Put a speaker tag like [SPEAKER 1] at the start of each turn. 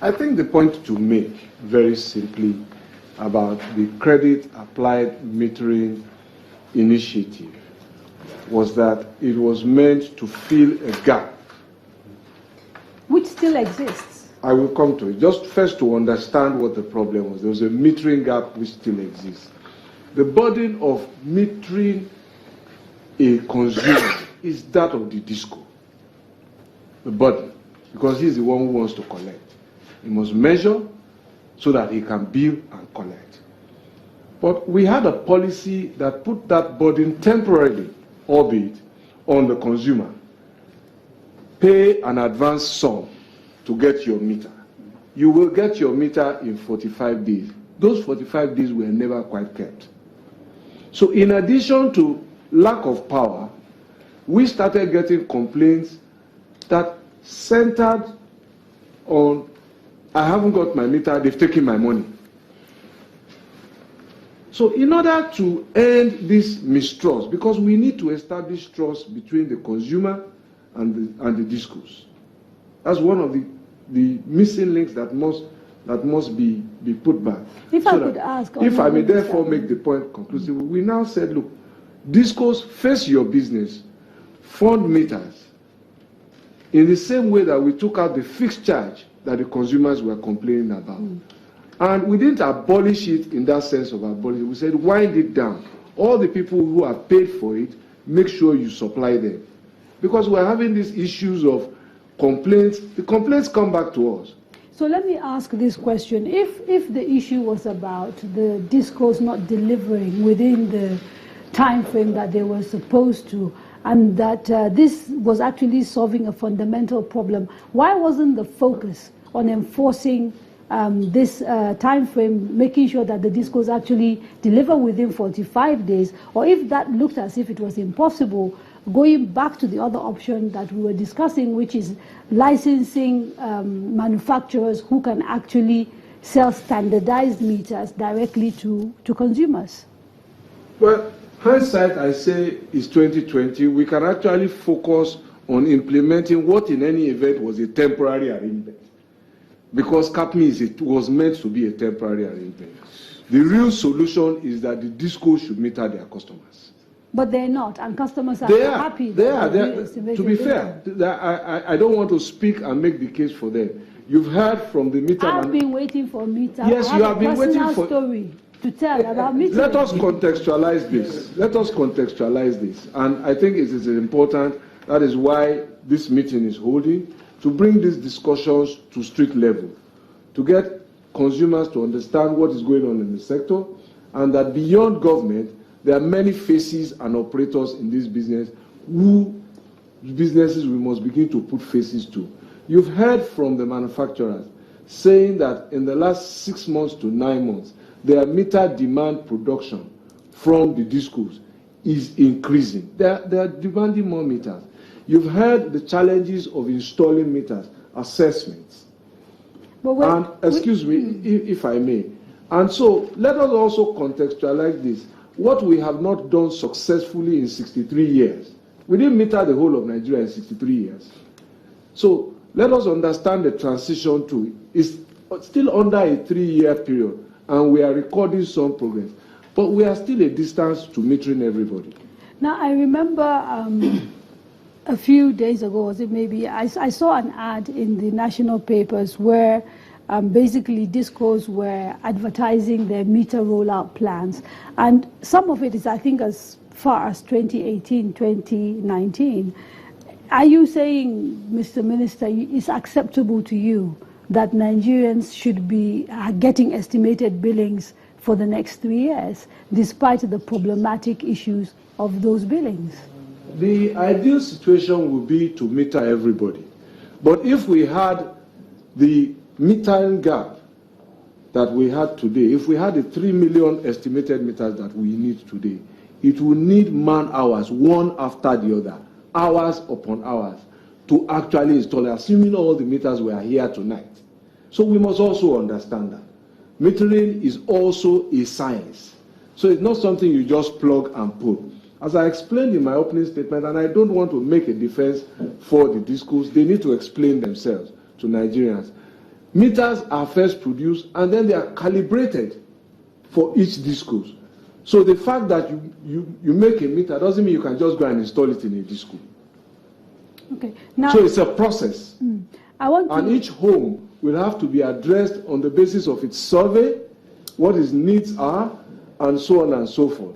[SPEAKER 1] I think the point to make, very simply, about the credit applied metering initiative was that it was meant to fill a gap.
[SPEAKER 2] Which still exists.
[SPEAKER 1] I will come to it. Just first to understand what the problem was. There was a metering gap which still exists. The burden of metering a consumer is that of the disco. The burden, because he's the one who wants to collect. He must measure so that he can bill and collect. But we had a policy that put that burden temporarily, albeit, on the consumer. Pay an advance sum to get your meter. You will get your meter in 45 days. Those 45 days were never quite kept. So in addition to lack of power, we started getting complaints that centered on, I haven't got my meter, they've taken my money. So in order to end this mistrust, because we need to establish trust between the consumer and the discos. That's one of the missing links that must be put back.
[SPEAKER 2] If I could ask,
[SPEAKER 1] if I may therefore make the point conclusively, we now said, look, discos, face your business, fund meters, in the same way that we took out the fixed charge that the consumers were complaining about. And we didn't abolish it in that sense of abolish. We said, wind it down. All the people who have paid for it, make sure you supply them. Because we're having these issues of complaints. The complaints come back to us.
[SPEAKER 2] So let me ask this question. If the issue was about the discos not delivering within the time frame that they were supposed to, and that this was actually solving a fundamental problem, why wasn't the focus on enforcing this time frame, making sure that the discos actually deliver within 45 days? Or if that looked as if it was impossible, going back to the other option that we were discussing, which is licensing manufacturers who can actually sell standardized meters directly to consumers?
[SPEAKER 1] Well, hindsight, I say, is 2020. We can actually focus on implementing what in any event was a temporary arrangement. Because CAPMI was meant to be a temporary arrangement. The real solution is that the discos should meter their customers.
[SPEAKER 2] But they're not, and customers are happy.
[SPEAKER 1] They are. To be fair, I don't want to speak and make the case for them. You've heard from the meter.
[SPEAKER 2] I've been waiting for meter.
[SPEAKER 1] Yes, you have been waiting for.
[SPEAKER 2] Story to tell about meter.
[SPEAKER 1] Let us contextualize this. Let us contextualize this, and I think it is important. That is why this meeting is holding, to bring these discussions to street level, to get consumers to understand what is going on in the sector, and that beyond government, there are many faces and operators in this business businesses we must begin to put faces to. You've heard from the manufacturers saying that in the last 6 months to 9 months, their meter demand production from the discos is increasing. They are demanding more meters. You've heard the challenges of installing meters, assessments. And excuse me, if I may. And so let us also contextualize this. What we have not done successfully in 63 years. We didn't meter the whole of Nigeria in 63 years. So let us understand the transition to it. It's still under a 3-year period, and we are recording some progress. But we are still a distance to metering everybody.
[SPEAKER 2] Now, I remember a few days ago, was it maybe, I saw an ad in the national papers where basically discos were advertising their meter rollout plans. And some of it is, I think, as far as 2018, 2019. Are you saying, Mr. Minister, it's acceptable to you that Nigerians should be getting estimated billings for the next 3 years, despite the problematic issues of those billings?
[SPEAKER 1] The ideal situation would be to meter everybody. But if we had the metering gap that we had today, if we had the 3 million estimated meters that we need today, it will need man hours, one after the other, hours upon hours, to actually install, assuming all the meters were here tonight. So we must also understand that. Metering is also a science. So it's not something you just plug and put. As I explained in my opening statement, and I don't want to make a defense for the discos, they need to explain themselves to Nigerians. Meters are first produced and then they are calibrated for each discos. So the fact that you make a meter doesn't mean you can just go and install it in a disco.
[SPEAKER 2] Okay. Now,
[SPEAKER 1] so it's a process.
[SPEAKER 2] And
[SPEAKER 1] each home will have to be addressed on the basis of its survey, what its needs are, and so on and so forth.